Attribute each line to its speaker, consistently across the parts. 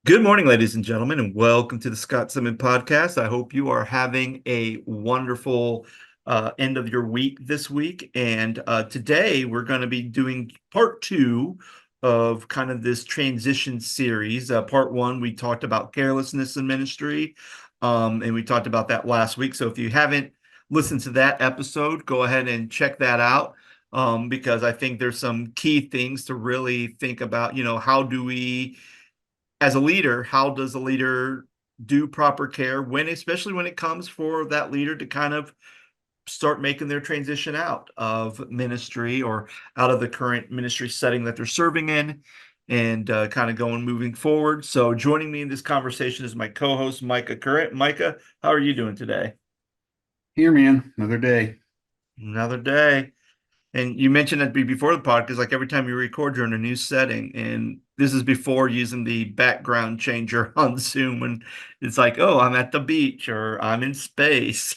Speaker 1: Good morning, ladies and gentlemen, and welcome to the Scott Simmons podcast. I hope you are having a wonderful end of your week this week. And today we're going to be doing part two of kind of this transition series. Part one, we talked about carelessness in ministry, and we talked about that last week. So if you haven't listened to that episode, go ahead and check that out. Because I think there's some key things to really think about. How do we as a leader, how does a leader do proper care especially when it comes for that leader to kind of start making their transition out of ministry or out of the current ministry setting that they're serving in and kind of moving forward. So joining me in this conversation is my co-host, Micah Current. Micah, how are you doing today?
Speaker 2: Here, man, another day.
Speaker 1: Another day. And you mentioned that before the podcast, like every time you record, you're in a new setting. And this is before using the background changer on Zoom when it's like, oh, I'm at the beach or I'm in space.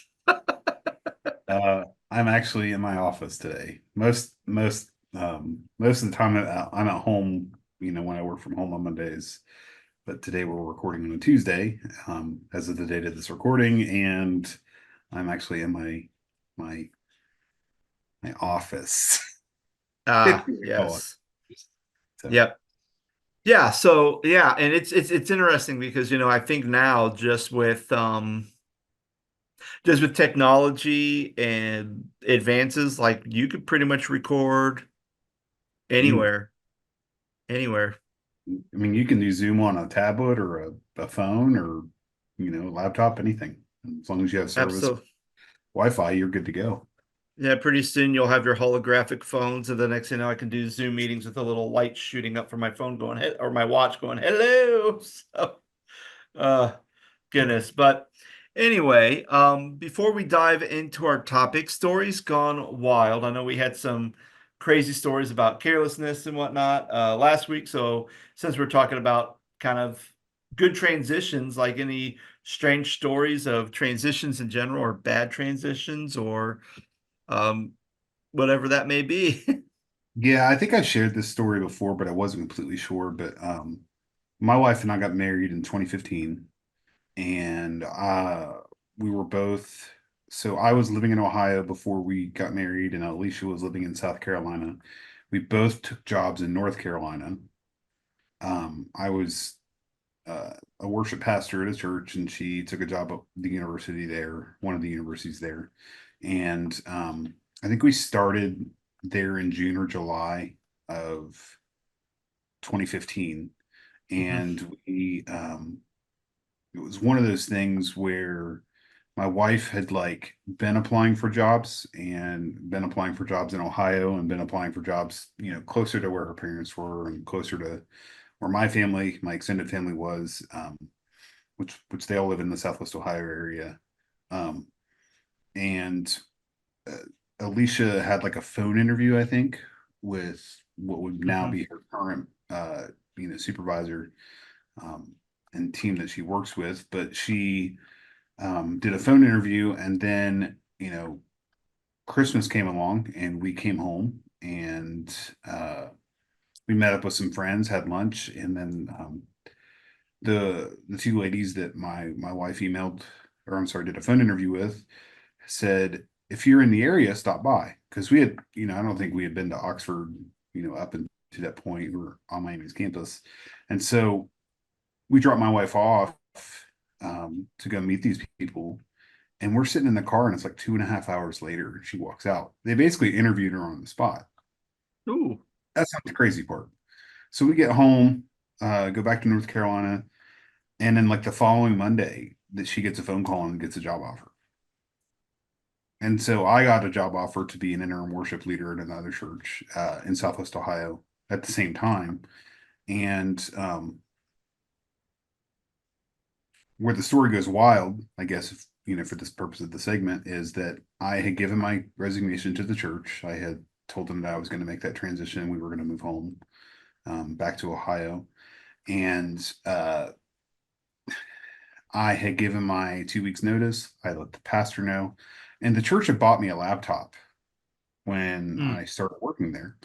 Speaker 2: I'm actually in my office today. Most of the time I'm at home, when I work from home on Mondays. But today we're recording on a Tuesday, as of the date of this recording, and I'm actually in my my office, if
Speaker 1: Ah,
Speaker 2: you would call it.
Speaker 1: yes.
Speaker 2: So
Speaker 1: Yep. Yeah. So yeah, and it's interesting because I think now just with technology and advances, like you could pretty much record
Speaker 2: mm,
Speaker 1: anywhere, anywhere.
Speaker 2: I mean, you can do Zoom on a tablet or a phone or laptop, anything. As long as you have service
Speaker 1: Absolutely.
Speaker 2: Wi-Fi, you're good to go.
Speaker 1: Yeah, pretty soon you'll have your holographic phones, and the next thing you know, I can do Zoom meetings with a little light shooting up from my phone going, hey, or my watch going, hello. So, uh, goodness. But anyway, before we dive into our topic, stories gone wild. I know we had some crazy stories about carelessness and whatnot last week. So, since we're talking about kind of good transitions, like any strange stories of transitions in general, or bad transitions, or um, whatever that may be.
Speaker 2: Yeah, I think I shared this story before, but I wasn't completely sure. But my wife and I got married in 2015, and we were both. So I was living in Ohio before we got married, and Alicia was living in South Carolina. We both took jobs in North Carolina. I was a worship pastor at a church, and she took a job at the university there, one of the universities there. And I think we started there in June or July of 2015.
Speaker 1: Mhm.
Speaker 2: And it was one of those things where my wife had like been applying for jobs and been applying for jobs in Ohio and been applying for jobs, closer to where her parents were and closer to where my extended family was, which they all live in the Southwest Ohio area. Um, and uh, Alicia had like a phone interview, I think, with what would now
Speaker 1: Mhm.
Speaker 2: be her current, supervisor, um, and team that she works with. But she did a phone interview, and then Christmas came along, and we came home, and we met up with some friends, had lunch, and then the two ladies that my wife emailed, or I'm sorry, did a phone interview with, said, if you're in the area, stop by. Because we had, I don't think we had been to Oxford, up until that point. We were on Miami's campus. And so we dropped my wife off, to go meet these people. And we're sitting in the car, and it's like 2.5 hours later. She walks out. They basically interviewed her on the spot.
Speaker 1: Ooh.
Speaker 2: That's not the crazy part. So we get home, go back to North Carolina, and then like the following Monday, that she gets a phone call and gets a job offer. And so I got a job offer to be an interim worship leader at another church, in Southwest Ohio at the same time. And where the story goes wild, I guess, if, for this purpose of the segment, is that I had given my resignation to the church. I had told them that I was going to make that transition. We were going to move home, back to Ohio. And I had given my 2 weeks notice. I let the pastor know. And the church had bought me a laptop when
Speaker 1: Mm.
Speaker 2: I started working there.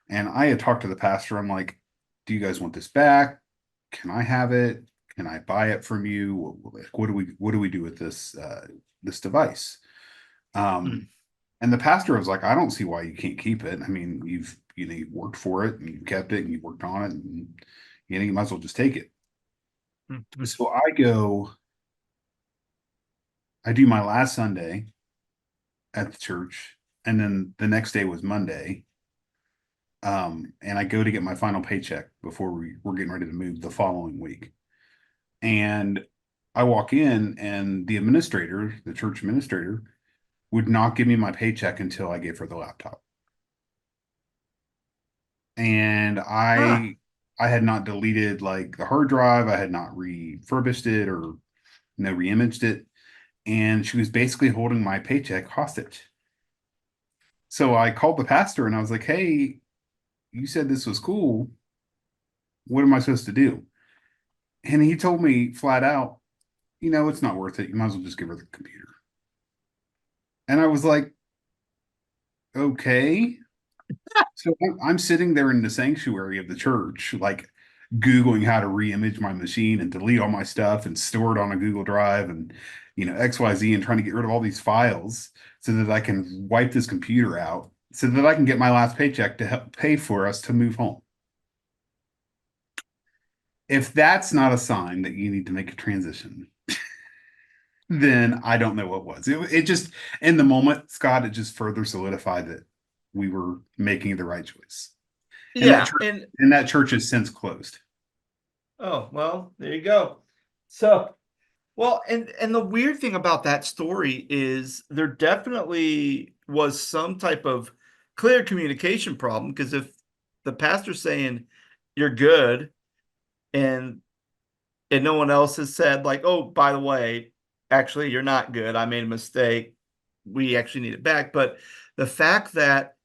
Speaker 2: And I had talked to the pastor. I'm like, do you guys want this back? can I have it? Can I buy it from you? What do we do with this device?
Speaker 1: Mm.
Speaker 2: Um, and the pastor was like, I don't see why you can't keep it. I mean, you've worked for it and you kept it and you worked on it and you might as well just take it.
Speaker 1: Mm.
Speaker 2: So I do my last Sunday at the church, and then the next day was Monday. And I go to get my final paycheck before we were getting ready to move the following week. And I walk in, and the church administrator, would not give me my paycheck until I gave her the laptop. And
Speaker 1: Huh.
Speaker 2: I had not deleted like the hard drive, I had not refurbished it or reimaged it, and she was basically holding my paycheck hostage. So I called the pastor and I was like, "Hey, you said this was cool. What am I supposed to do?" And he told me flat out, it's not worth it. You might as well just give her the computer. And I was like, okay. So I'm sitting there in the sanctuary of the church, like Googling how to reimage my machine and delete all my stuff and store it on a Google Drive and, XYZ, and trying to get rid of all these files so that I can wipe this computer out so that I can get my last paycheck to help pay for us to move home. If that's not a sign that you need to make a transition, then I don't know what was. It just, in the moment, Scott, it just further solidified that we were making the right choice. And
Speaker 1: Yeah, and
Speaker 2: that church has since closed.
Speaker 1: oh well, there you go. So well, and the weird thing about that story is there definitely was some type of clear communication problem because if the pastor's saying you're good and no one else has said like, oh, by the way, actually you're not good. I made a mistake. We actually need it back. But the fact that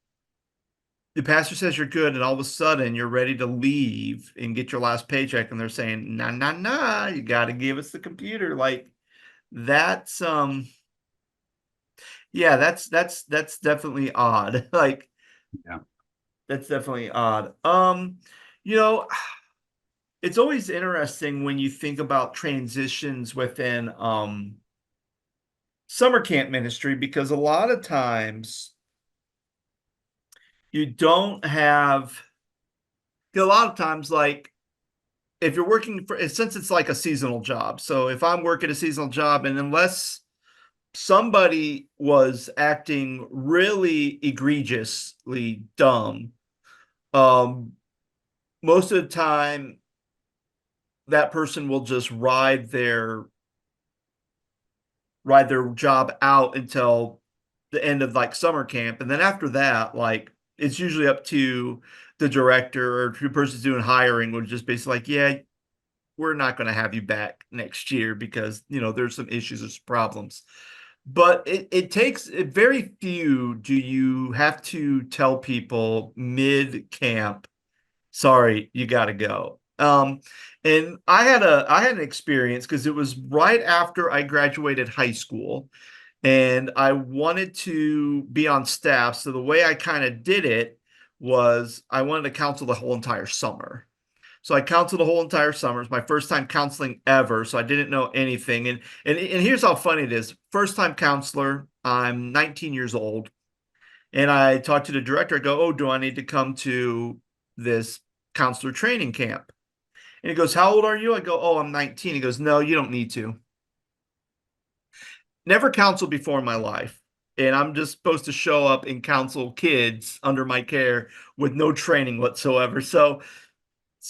Speaker 1: the pastor says you're good and all of a sudden you're ready to leave and get your last paycheck and they're saying, nah, nah, nah, you got to give us the computer. Like that's yeah, that's definitely odd. Like
Speaker 2: Yeah.
Speaker 1: that's definitely odd. You know, it's always interesting when you think about transitions within summer camp ministry because a lot of times you don't have a lot of times like if you're working for since it's like a seasonal job. So if I'm working a seasonal job and unless somebody was acting really egregiously dumb, um most of the time that person will just ride their job out until the end of like summer camp. And then after that, like it's usually up to the director or the person's doing hiring would just basically like, yeah, we're not going to have you back next year because, there's some issues or some problems. But it takes very few do you have to tell people mid camp sorry, you got to go. And I had an experience because it was right after I graduated high school and I wanted to be on staff. So the way I kind of did it was I wanted to counsel the whole entire summer. So I counseled the whole entire summer. It's my first time counseling ever, so I didn't know anything. And here's how funny it is. First time counselor, I'm 19 years old. And I talked to the director. I go, oh, do I need to come to this counselor training camp? And he goes, how old are you? I go, oh, I'm 19. He goes, no, you don't need to. Never counseled before in my life. And I'm just supposed to show up and counsel kids under my care with no training whatsoever. So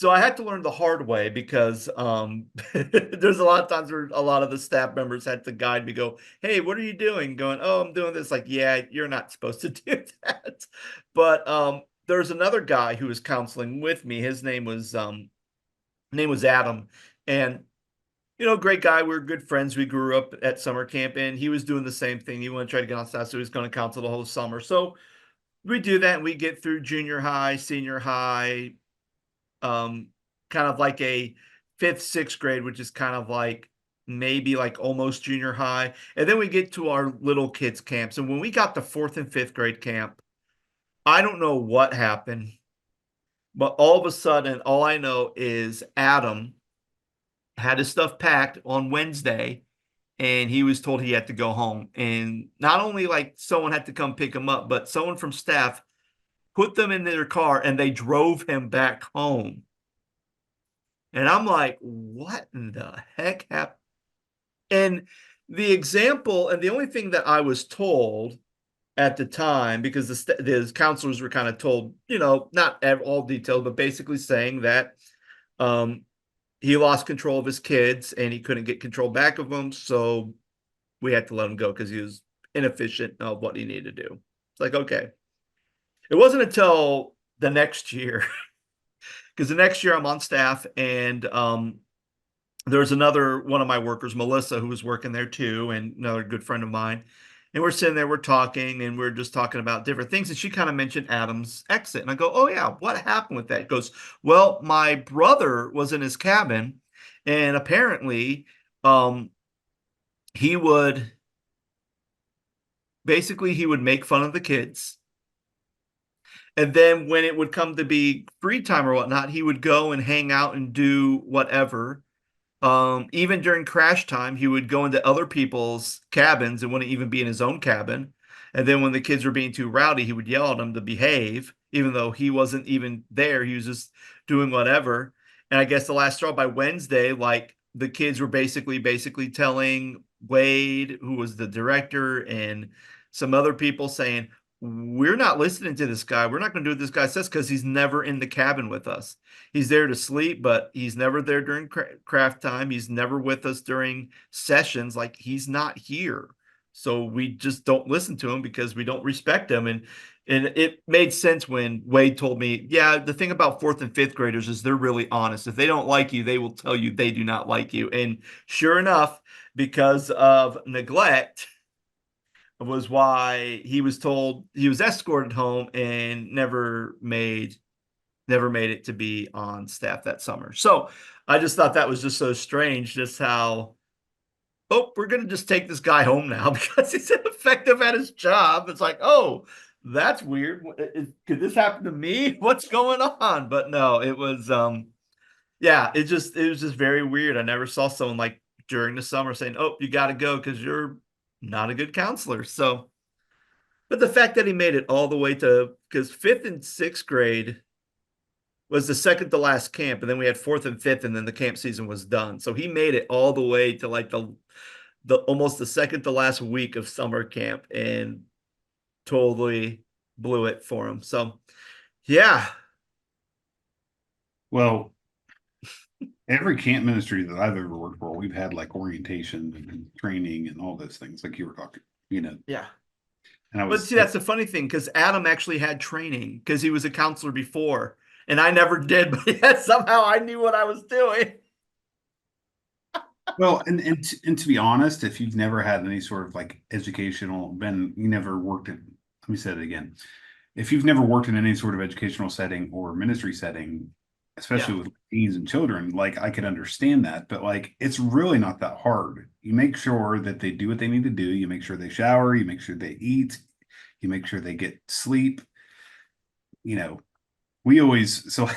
Speaker 1: I had to learn the hard way because there's a lot of times where a lot of the staff members had to guide me, go, hey, what are you doing? Going, oh, I'm doing this. Like, yeah, you're not supposed to do that. But there's another guy who was counseling with me. His name was Adam. And great guy. We were good friends. We grew up at summer camp, and he was doing the same thing. He wanted to try to get on staff, so he was going to counsel the whole summer. So we do that, and we get through junior high, senior high, um, kind of like a fifth, sixth grade, which is kind of like maybe like almost junior high. And then we get to our little kids camps. And when we got to fourth and fifth grade camp, I don't know what happened, but all of a sudden, all I know is Adam. had his stuff packed on Wednesday, and he was told he had to go home. And not only like someone had to come pick him up, but someone from staff put them in their car and they drove him back home. And I'm like, what in the heck happened? And the example, and the only thing that I was told at the time, because the counselors were kind of told, not all details, but basically saying that um, he lost control of his kids and he couldn't get control back of them. So we had to let him go because he was inefficient of what he needed to do. It's like, okay. It wasn't until the next year, because the next year I'm on staff, and there's another one of my workers, Melissa, who was working there too, and another good friend of mine. And we're sitting there, we're talking, and we're just talking about different things. And she kind of mentioned Adam's exit. And I go, oh, yeah, what happened with that? He goes, well, my brother was in his cabin, and apparently um, he would he would make fun of the kids. And then when it would come to be free time or whatnot, he would go and hang out and do whatever. Even during crash time, he would go into other people's cabins and wouldn't even be in his own cabin. And then when the kids were being too rowdy, he would yell at them to behave, even though he wasn't even there. He was just doing whatever. And I guess the last straw by Wednesday, like the kids were basically telling Wade, who was the director, and some other people saying, we're not listening to this guy. We're not going to do what this guy says because he's never in the cabin with us. He's there to sleep, but he's never there during craft time. He's never with us during sessions. Like he's not here. So we just don't listen to him because we don't respect him. And it made sense when Wade told me, yeah, the thing about fourth and fifth graders is they're really honest. If they don't like you, they will tell you they do not like you. And sure enough, because of neglect, was why he was told he was escorted home and never made it to be on staff that summer. So I just thought that was just so strange, just how, oh, we're going to just take this guy home now because he's ineffective at his job. It's like, oh, that's weird. Could this happen to me? What's going on? But no, it was, yeah, it was just very weird. I never saw someone like during the summer saying, oh, you got to go because you're not a good counselor. So, but the fact that he made it all the way to, because fifth and sixth grade was the second to last camp, and then we had fourth and fifth, and then the camp season was done. So he made it all the way to like the almost the second to last week of summer camp, and totally blew it for him. So yeah,
Speaker 2: Well, every camp ministry that I've ever worked for, we've had like orientation and training and all those things, like you were talking,
Speaker 1: yeah.
Speaker 2: and I
Speaker 1: But
Speaker 2: was,
Speaker 1: see, that's the funny thing because Adam actually had training because he was a counselor before, and I never did, but yet somehow I knew what I was doing.
Speaker 2: well, and to be honest, if you've never had any sort of like you never worked at, let me say it again. If you've never worked in any sort of educational setting or ministry setting, especially
Speaker 1: Yeah.
Speaker 2: with teens and children, like I could understand that, but like it's really not that hard. You make sure that they do what they need to do. You make sure they shower, you make sure they eat, you make sure they get sleep. You know, we always, so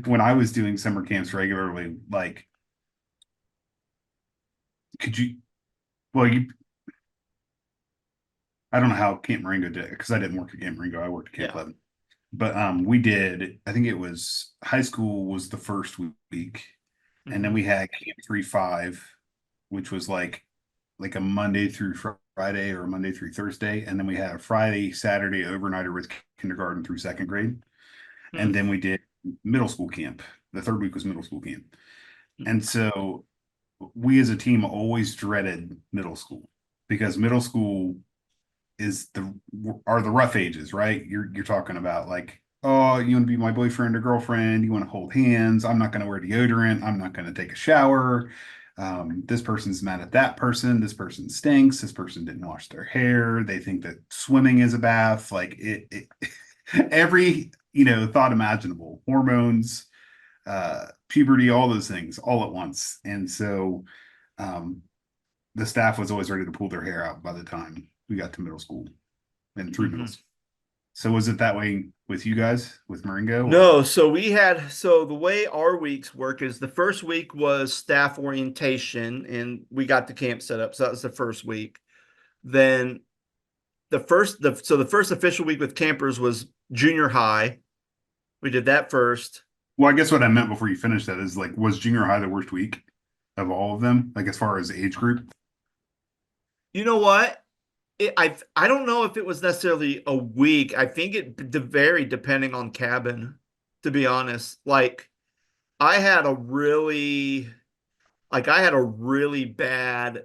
Speaker 2: when I was doing summer camps regularly, like, could you, well, I don't know how Camp Marengo did it because I didn't work at Camp Marengo. I worked at Camp
Speaker 1: Yeah.
Speaker 2: Leaven. But we did, I think it was high school was the first week. And then
Speaker 1: Hmm.
Speaker 2: we had Camp 3-5, which was like a Monday through Friday or a Monday through Thursday. And then we had a Friday, Saturday overnighter with kindergarten through second grade.
Speaker 1: Hmm.
Speaker 2: And then we did middle school camp. The third week was middle school camp. And so we as a team always dreaded middle school because middle school is the rough ages, right? You're talking about like, oh, you want to be my boyfriend or girlfriend, you want to hold hands, I'm not going to wear deodorant, I'm not going to take a shower. This person's mad at that person, this person stinks, this person didn't wash their hair, they think that swimming is a bath, like it every thought imaginable, hormones, puberty, all those things all at once. And so um, the staff was always ready to pull their hair out by the time we got to middle school and through middle
Speaker 1: Hmm.
Speaker 2: school. So was it that way with you guys with Marengo or?
Speaker 1: No, so the way our weeks work is the first week was staff orientation and we got the camp set up. So that was the first week. Then the first official week with campers was junior high. We did that first.
Speaker 2: Well, I guess what I meant before you finished that is like, was junior high the worst week of all of them? Like as far as age group?
Speaker 1: You know what? I don't know if it was necessarily a week. I think it varied depending on cabin, to be honest. I had a really I had a really bad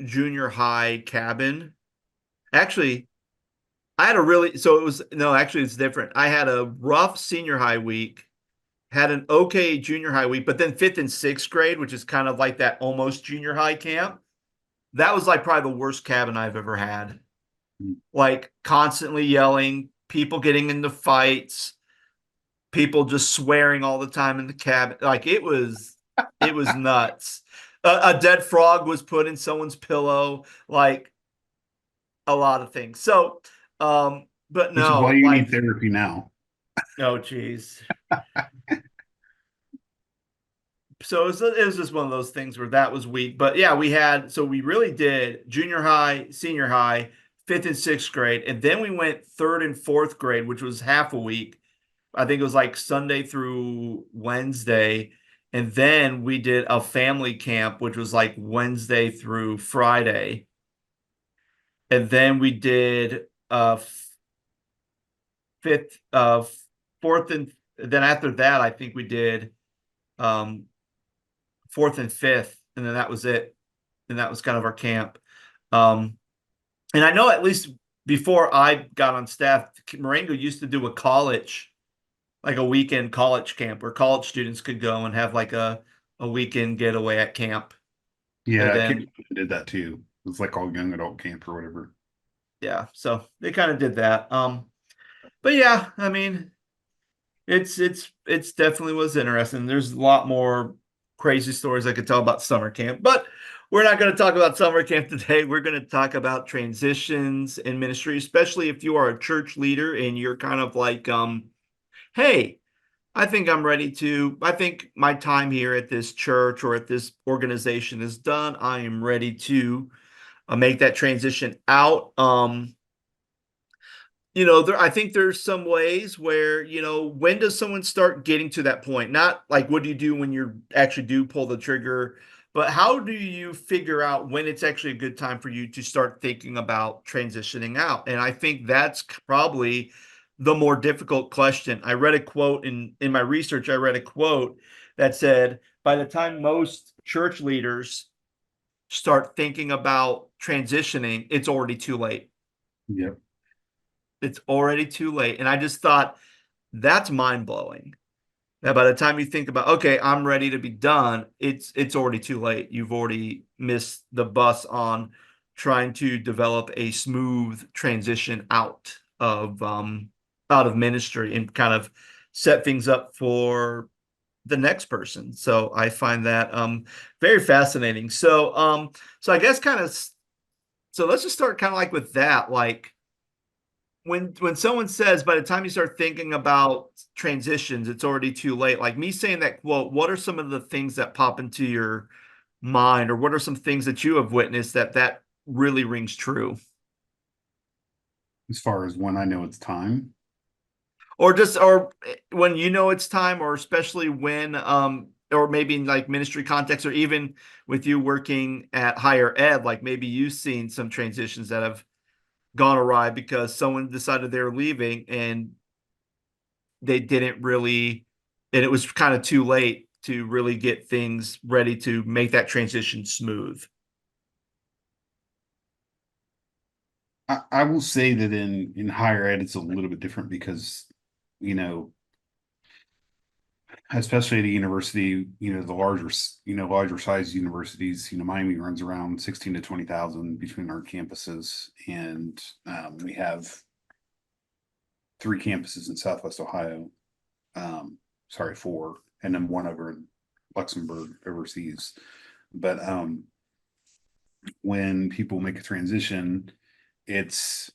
Speaker 1: junior high cabin. Actually, I had a really so it was no, actually it's different. I had a rough senior high week, had an okay junior high week, but then fifth and sixth grade, which is kind of like that almost junior high camp, that was like probably the worst cabin I've ever had. Like constantly yelling, people getting into fights, people just swearing all the time in the cabin. Like it was nuts. A dead frog was put in someone's pillow, like a lot of things. But
Speaker 2: Which is why
Speaker 1: no,
Speaker 2: you need
Speaker 1: like,
Speaker 2: therapy now.
Speaker 1: oh, geez. So it was just one of those things where that was weak. But yeah, we really did junior high, senior high, fifth and sixth grade. And then we went third and fourth grade, which was half a week. I think it was like Sunday through Wednesday. And then we did a family camp, which was like Wednesday through Friday. And then we did fifth, fourth, and then after that, I think we did um, fourth and fifth, and then that was it. And that was kind of our camp. Um, and I know at least before I got on staff, Marengo used to do a college, like a weekend college camp where college students could go and have like a weekend getaway at camp. And
Speaker 2: Yeah,
Speaker 1: then
Speaker 2: Kate did that too. It was like all young adult camp or whatever.
Speaker 1: yeah, so they kind of did that. But yeah, I mean, it's definitely was interesting. There's a lot more crazy stories I could tell about summer camp, but we're not going to talk about summer camp today. We're going to talk about transitions in ministry, especially if you are a church leader and you're kind of like, hey, I think my time here at this church or at this organization is done. I am ready to make that transition out. I think there's some ways where, when does someone start getting to that point? Not like what do you do when you actually do pull the trigger, but how do you figure out when it's actually a good time for you to start thinking about transitioning out? And I think that's probably the more difficult question. I read a quote in my research, I read a quote that said, by the time most church leaders start thinking about transitioning, it's already too late.
Speaker 2: Yep.
Speaker 1: It's already too late. And I just thought that's mind blowing. That by the time you think about, okay, I'm ready to be done, it's already too late. You've already missed the bus on trying to develop a smooth transition out of ministry and kind of set things up for the next person. So I find that very fascinating. So I guess so let's just start kind of like with that. Like when someone says by the time you start thinking about transitions, it's already too late. Like me saying that quote, what are some of the things that pop into your mind, or what are some things that you have witnessed that really rings true?
Speaker 2: As far as when I know it's time.
Speaker 1: Or when you know it's time, or especially when or maybe in like ministry context, or even with you working at higher ed, like maybe you've seen some transitions that have gone awry because someone decided they're leaving and they didn't really, and it was kind of too late to really get things ready to make that transition smooth.
Speaker 2: I will say that in higher ed it's a little bit different because, you know, especially at a university, the larger size universities, Miami runs around 16 to 20,000 between our campuses, and we have three campuses in Southwest Ohio. Sorry, four, and then one over in Luxembourg overseas. But when people make a transition, it's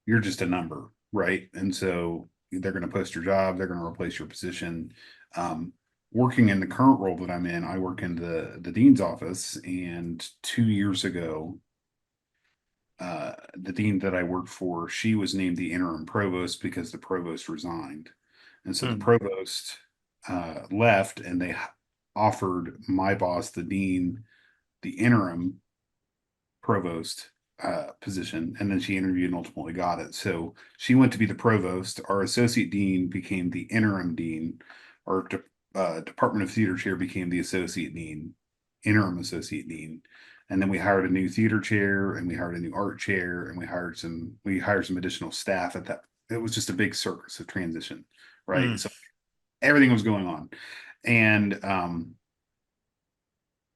Speaker 2: you're just a number, right? And so they're going to post your job, they're going to replace your position. Um, Working in the current role that I'm in, I work in the dean's office, and 2 years ago, the dean that I worked for, she was named the interim provost because the provost resigned, and so the
Speaker 1: Hmm.
Speaker 2: provost left, and they offered my boss, the dean, the interim provost position, and then she interviewed and ultimately got it. So she went to be the provost. Our associate dean became the interim dean. Our Department of Theater chair became the associate dean, interim associate dean. And then we hired a new theater chair, and we hired a new art chair, and we hired some additional staff at that. It was just a big circus of transition, right?
Speaker 1: Hmm.
Speaker 2: So everything was going on, and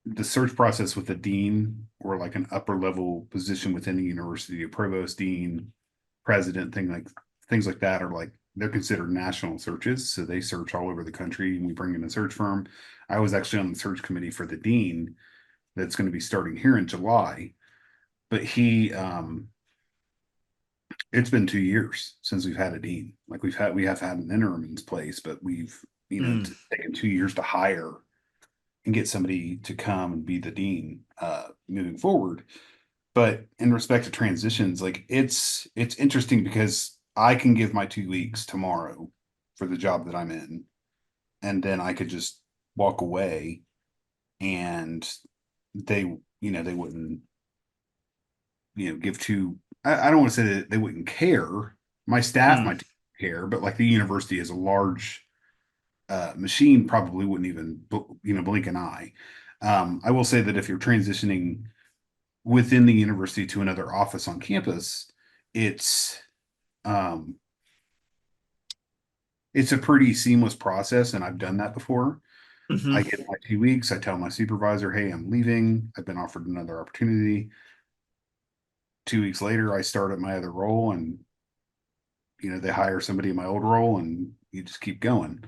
Speaker 2: the search process with a dean or like an upper level position within the university, a provost, dean, president, things like that are like they're considered national searches. So they search all over the country, and we bring in a search firm. I was actually on the search committee for the dean that's going to be starting here in July. But it's been 2 years since we've had a dean. Like we have had an interim in place, but we've
Speaker 1: Hmm.
Speaker 2: taken 2 years to hire and get somebody to come and be the dean moving forward. But in respect to transitions, like it's interesting because I can give my 2 weeks tomorrow for the job that I'm in, and then I could just walk away, and they wouldn't give to. I don't want to say that they wouldn't care. My staff
Speaker 1: Hmm.
Speaker 2: might care, but like the university is a large machine, probably wouldn't even blink an eye. I will say that if you're transitioning within the university to another office on campus, it's um, it's a pretty seamless process, and I've done that before.
Speaker 1: Hmm.
Speaker 2: I get my 2 weeks. I tell my supervisor, "Hey, I'm leaving. I've been offered another opportunity." 2 weeks later, I start at my other role, and they hire somebody in my old role, and you just keep going.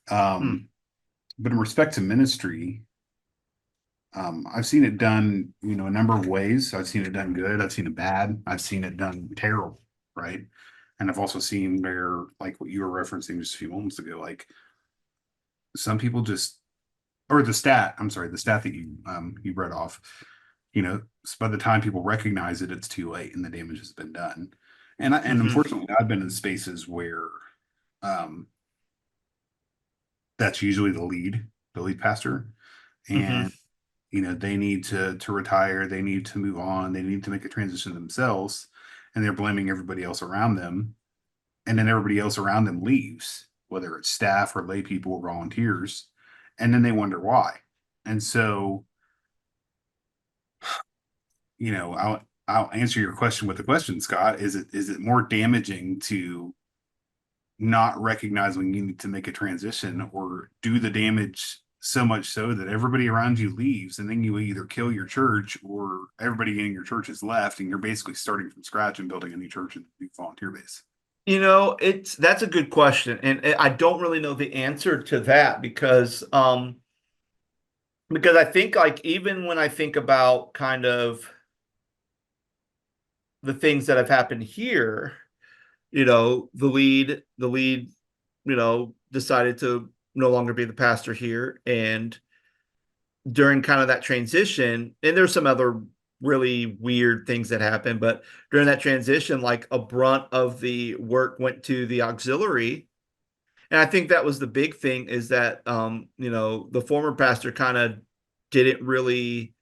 Speaker 1: Hmm.
Speaker 2: Um, but in respect to ministry, I've seen it done, a number of ways. I've seen it done good. I've seen it bad. I've seen it done terrible, right? And I've also seen where, like what you were referencing just a few moments ago, like some people just, or I'm sorry, the stat that you read off, by the time people recognize it, it's too late and the damage has been done. And
Speaker 1: Hmm.
Speaker 2: unfortunately, I've been in spaces where um, that's usually the lead pastor,
Speaker 1: Hmm.
Speaker 2: and they need to retire, they need to move on, they need to make a transition themselves, and they're blaming everybody else around them, and then everybody else around them leaves, whether it's staff or lay people or volunteers, and then they wonder why. And so, I'll answer your question with a question, Scott. Is it more damaging to not recognize when you need to make a transition, or do the damage so much so that everybody around you leaves, and then you either kill your church or everybody in your church is left, and you're basically starting from scratch and building a new church and new volunteer base?
Speaker 1: That's a good question, and I don't really know the answer to that because I think like even when I think about kind of the things that have happened here, the lead, decided to no longer be the pastor here, and during kind of that transition, and there's some other really weird things that happened, but during that transition, like a brunt of the work went to the auxiliary. And I think that was the big thing is that the former pastor kind of didn't really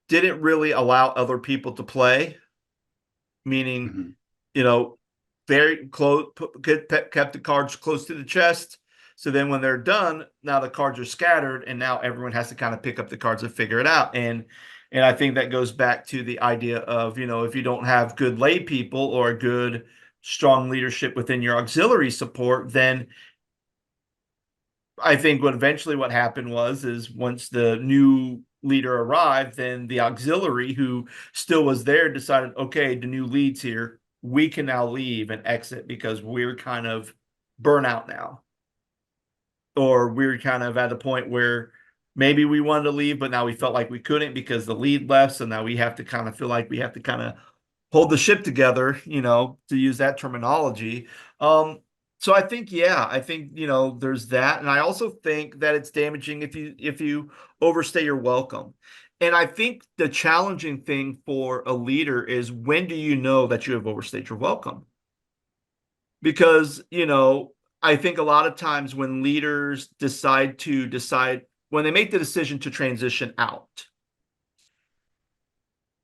Speaker 1: didn't really allow other people to play, meaning,
Speaker 2: Mhm.
Speaker 1: you know, very close, kept the cards close to the chest. So then when they're done, now the cards are scattered, and now everyone has to kind of pick up the cards and figure it out. And I think that goes back to the idea of, if you don't have good lay people or a good strong leadership within your auxiliary support, then I think what happened is once the new leader arrived, then the auxiliary who still was there decided, okay, the new lead's here. We can now leave and exit because we're kind of burnout now. Or we're kind of at a point where maybe we wanted to leave, but now we felt like we couldn't because the lead left. So now we have to kind of feel like we have to kind of hold the ship together, to use that terminology. Um, so I think, yeah, I think, there's that. And I also think that it's damaging if you overstay your welcome. And I think the challenging thing for a leader is, when do you know that you have overstayed your welcome? Because, I think a lot of times when leaders decide when they make the decision to transition out,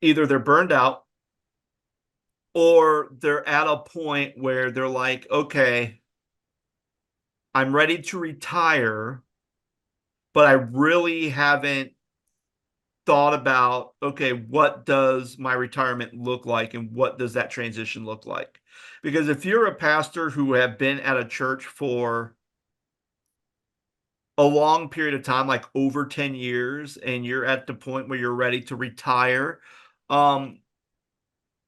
Speaker 1: either they're burned out or they're at a point where they're like, okay, I'm ready to retire, but I really haven't thought about, okay, what does my retirement look like and what does that transition look like? Because if you're a pastor who have been at a church for a long period of time, like over 10 years, and you're at the point where you're ready to retire, um,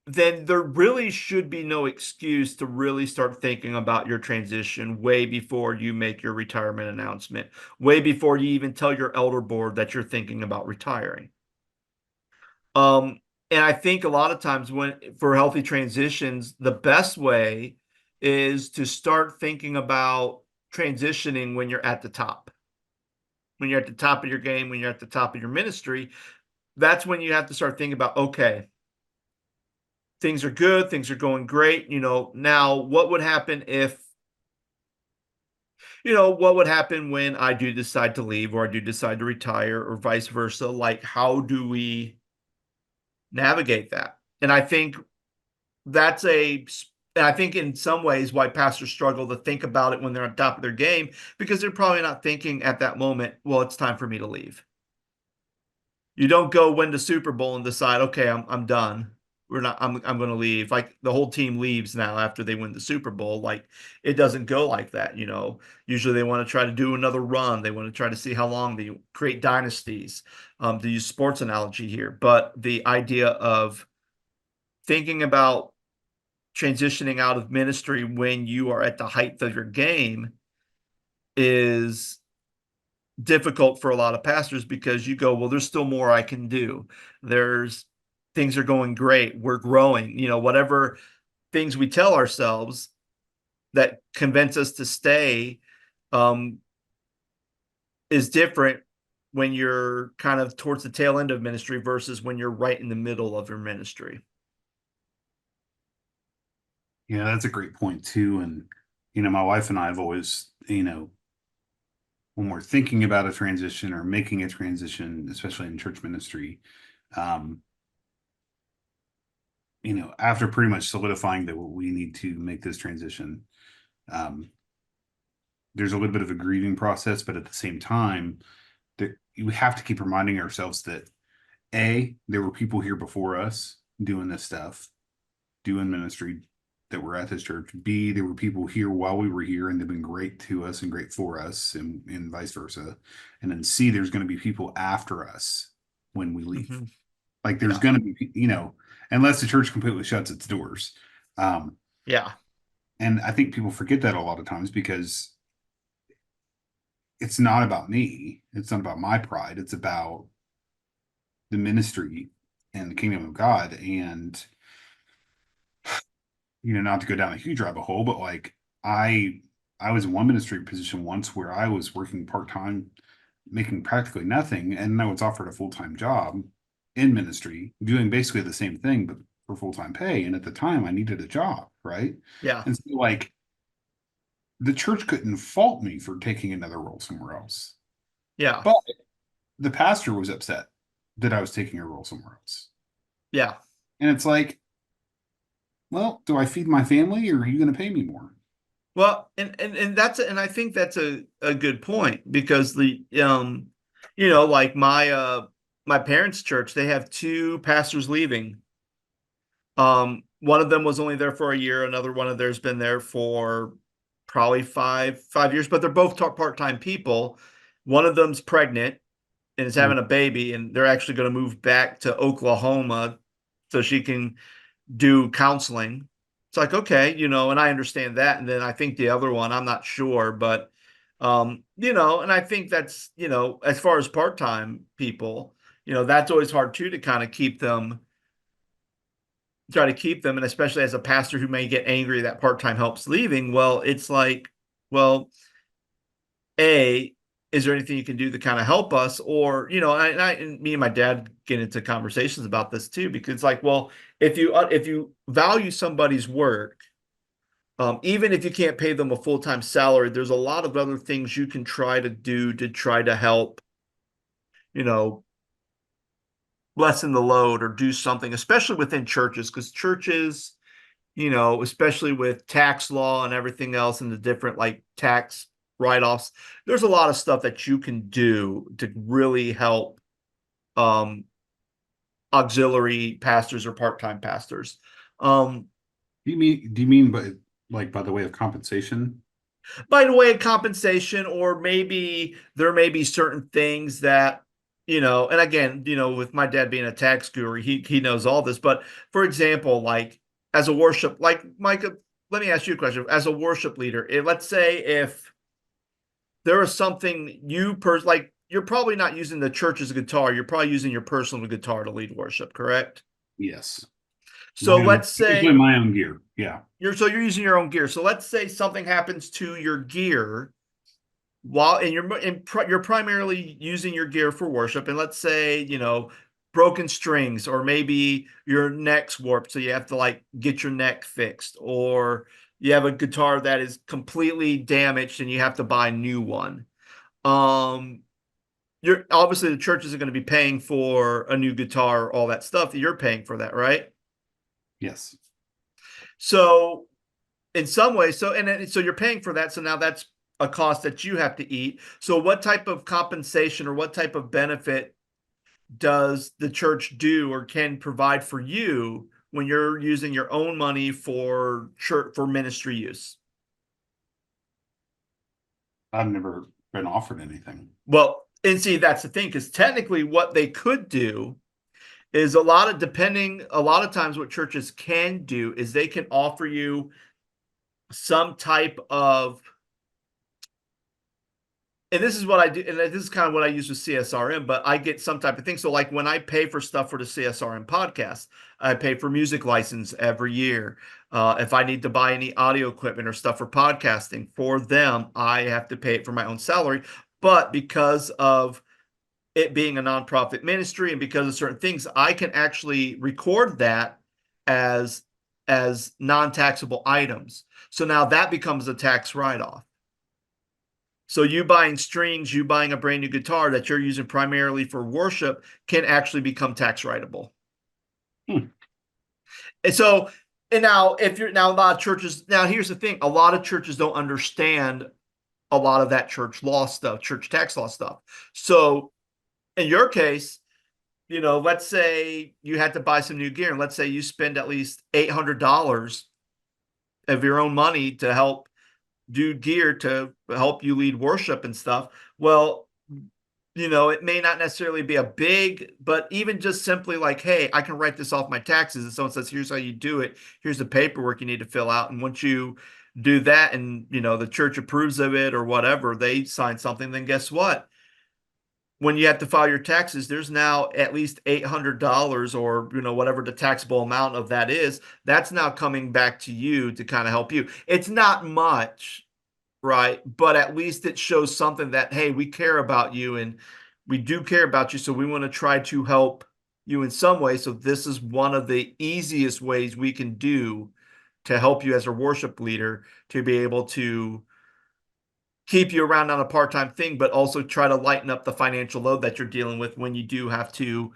Speaker 1: then there really should be no excuse to really start thinking about your transition way before you make your retirement announcement, way before you even tell your elder board that you're thinking about retiring. Um, and I think a lot of times when for healthy transitions, the best way is to start thinking about transitioning when you're at the top. When you're at the top of your game, when you're at the top of your ministry, that's when you have to start thinking about, okay, things are good, things are going great. Now what would happen if, what would happen when I do decide to leave or I do decide to retire or vice versa? Like, how do we navigate that? And I think that's and I think in some ways why pastors struggle to think about it when they're on top of their game, because they're probably not thinking at that moment, well, it's time for me to leave. You don't go win the Super Bowl and decide, okay, I'm done. We're not I'm going to leave. Like the whole team leaves now after they win the Super Bowl. Like it doesn't go like that. Usually they want to try to do another run. They want to try to see how long they create dynasties. To use sports analogy here, but the idea of thinking about transitioning out of ministry when you are at the height of your game is difficult for a lot of pastors, because you go, well, there's still more I can do. There's things are going great. We're growing, whatever things we tell ourselves that convince us to stay, um, is different when you're kind of towards the tail end of ministry versus when you're right in the middle of your ministry.
Speaker 2: Yeah, that's a great point too. And, my wife and I have always, when we're thinking about a transition or making a transition, especially in church ministry, um, after pretty much solidifying that we need to make this transition, um, there's a little bit of a grieving process, but at the same time, that you have to keep reminding ourselves that there were people here before us doing this stuff, doing ministry that were at this church. B, there were people here while we were here and they've been great to us and great for us and vice versa. And then C, there's going to be people after us when we leave.
Speaker 1: Mm-hmm.
Speaker 2: Like there's
Speaker 1: Yeah.
Speaker 2: going to be, unless the church completely shuts its doors. Um,
Speaker 1: Yeah.
Speaker 2: and I think people forget that a lot of times because it's not about me. It's not about my pride. It's about the ministry and the kingdom of God. And not to go down a huge rabbit hole, but like I I was in one ministry position once where I was working part-time, making practically nothing, and I was offered a full-time job in ministry, doing basically the same thing, but for full-time pay. And at the time I needed a job, right?
Speaker 1: Yeah.
Speaker 2: And so like the church couldn't fault me for taking another role somewhere else.
Speaker 1: Yeah.
Speaker 2: But the pastor was upset that I was taking a role somewhere else.
Speaker 1: Yeah.
Speaker 2: And it's like, well, do I feed my family or are you going to pay me more?
Speaker 1: Well, and I think that's a good point, because like my parents' church, they have two pastors leaving. One of them was only there for a year, another one of theirs been there for probably five years, but they're both part-time people. One of them's pregnant and is
Speaker 2: Mm.
Speaker 1: having a baby, and they're actually going to move back to Oklahoma so she can do counseling. It's like, okay, and I understand that. And then I think the other one, I'm not sure, but and I think that's, as far as part-time people, that's always hard too, to kind of try to keep them. And especially as a pastor who may get angry that part-time help's leaving, well, it's like, well, A, is there anything you can do to kind of help us? Or, and me and my dad get into conversations about this too, because it's like, well, if you value somebody's work, even if you can't pay them a full-time salary, there's a lot of other things you can try to do to try to help, you know, lessen the load or do something, especially within churches, because churches, especially with tax law and everything else and the different like tax write-offs, there's a lot of stuff that you can do to really help um, auxiliary pastors or part-time pastors. Um,
Speaker 2: Do you mean by the way of compensation?
Speaker 1: by the way of compensation, or maybe there may be certain things that, and again, with my dad being a tax guru, he knows all this. But for example, like as a worship, like Micah, let me ask you a question. As a worship leader, let's say if there is something like you're probably not using the church's guitar, you're probably using your personal guitar to lead worship, correct?
Speaker 2: Yes.
Speaker 1: So let's
Speaker 2: Usually
Speaker 1: say
Speaker 2: my own gear. Yeah.
Speaker 1: you're using your own gear. So let's say something happens to your gear while and you're primarily using your gear for worship, and let's say broken strings, or maybe your neck's warped, so you have to like get your neck fixed, or you have a guitar that is completely damaged and you have to buy a new one. um you're obviously, the church isn't going to be paying for a new guitar, all that stuff. You're paying for that, right?
Speaker 2: Yes.
Speaker 1: So in some ways, so you're paying for that, so now that's a cost that you have to eat. So what type of compensation or what type of benefit does the church do or can provide for you when you're using your own money for church, for ministry use?
Speaker 2: I've never been offered anything.
Speaker 1: Well, and see, that's the thing, because technically what they could do is a lot of times what churches can do is they can offer you some type of, and this is what I do, and this is kind of what I use with CSRM, but I get some type of thing. So like when I pay for stuff for the CSRM podcast, I pay for music license every year. If I need to buy any audio equipment or stuff for podcasting for them, I have to pay it from my own salary. But because of it being a nonprofit ministry and because of certain things, I can actually record that as non-taxable items. So now that becomes a tax write-off. So you buying strings, you buying a brand new guitar that you're using primarily for worship can actually become tax writable.
Speaker 2: Hmm.
Speaker 1: And so, and now if you're now a lot of churches, now here's the thing, a lot of churches don't understand a lot of that church law stuff, church tax law stuff. So in your case, let's say you had to buy some new gear, and let's say you spend at least $800 of your own money to help do gear to help you lead worship and stuff. Well, it may not necessarily be a big, but even just simply like, hey, I can write this off my taxes. And someone says, here's how you do it. Here's the paperwork you need to fill out. And once you do that and, the church approves of it or whatever, they sign something, then guess what? When you have to file your taxes, there's now at least $800, or whatever the taxable amount of that is. That's now coming back to you to kind of help you. It's not much, right? But at least it shows something that, hey, we care about you and we do care about you. So we want to try to help you in some way. So this is one of the easiest ways we can do to help you as a worship leader to be able to keep you around on a part-time thing, but also try to lighten up the financial load that you're dealing with when you do have to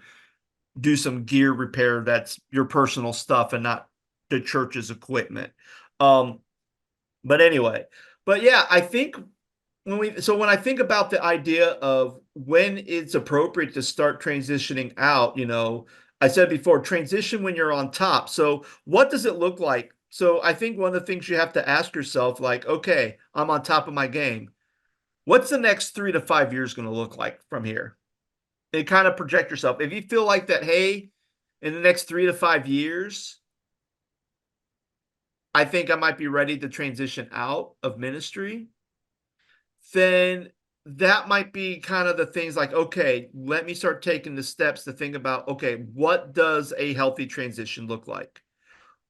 Speaker 1: do some gear repair that's your personal stuff and not the church's equipment. Um, but anyway, but yeah, I think when I think about the idea of when it's appropriate to start transitioning out, I said before, transition when you're on top. So what does it look like? So I think one of the things you have to ask yourself, like, okay, I'm on top of my game. What's the next 3 to 5 years going to look like from here? And kind of project yourself. If you feel like that, hey, in the next 3 to 5 years, I think I might be ready to transition out of ministry, then that might be kind of the things like, okay, let me start taking the steps to think about, okay, what does a healthy transition look like?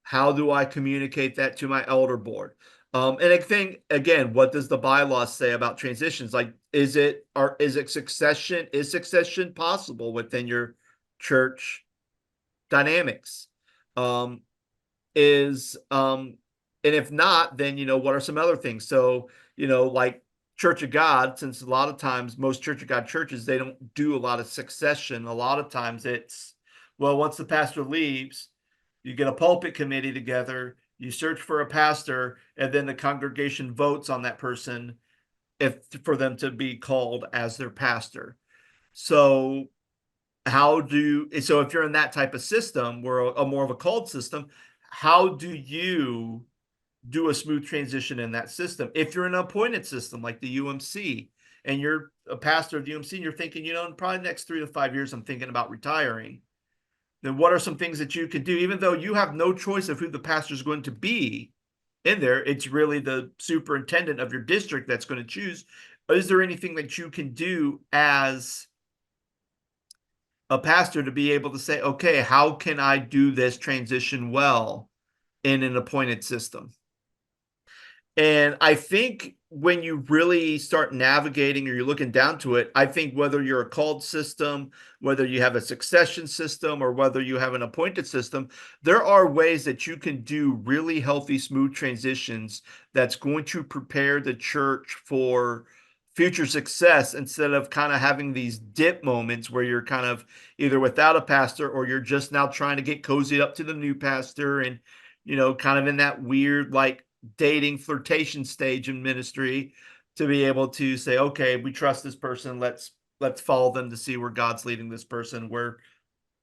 Speaker 1: How do I communicate that to my elder board? And I think again, what does the bylaws say about transitions? Like, is succession possible within your church dynamics? Um, is and if not, then what are some other things? So, like Church of God, since a lot of times most Church of God churches, they don't do a lot of succession. A lot of times it's, well, once the pastor leaves, you get a pulpit committee together, you search for a pastor, and then the congregation votes on that person if for them to be called as their pastor. So so if you're in that type of system, where a more of a called system, how do you do a smooth transition in that system? If you're in an appointed system like the UMC, and you're a pastor of the UMC and you're thinking, in probably the next 3 to 5 years, I'm thinking about retiring, then what are some things that you could do, even though you have no choice of who the pastor is going to be in there? It's really the superintendent of your district that's going to choose. Is there anything that you can do as a pastor to be able to say, okay, how can I do this transition well in an appointed system? And I think when you really start navigating or you're looking down to it, I think whether you're a called system, whether you have a succession system, or whether you have an appointed system, there are ways that you can do really healthy, smooth transitions that's going to prepare the church for future success, instead of kind of having these dip moments where you're kind of either without a pastor, or you're just now trying to get cozied up to the new pastor, and kind of in that weird, like, dating flirtation stage in ministry, to be able to say, okay, we trust this person, let's follow them to see where God's leading this person, where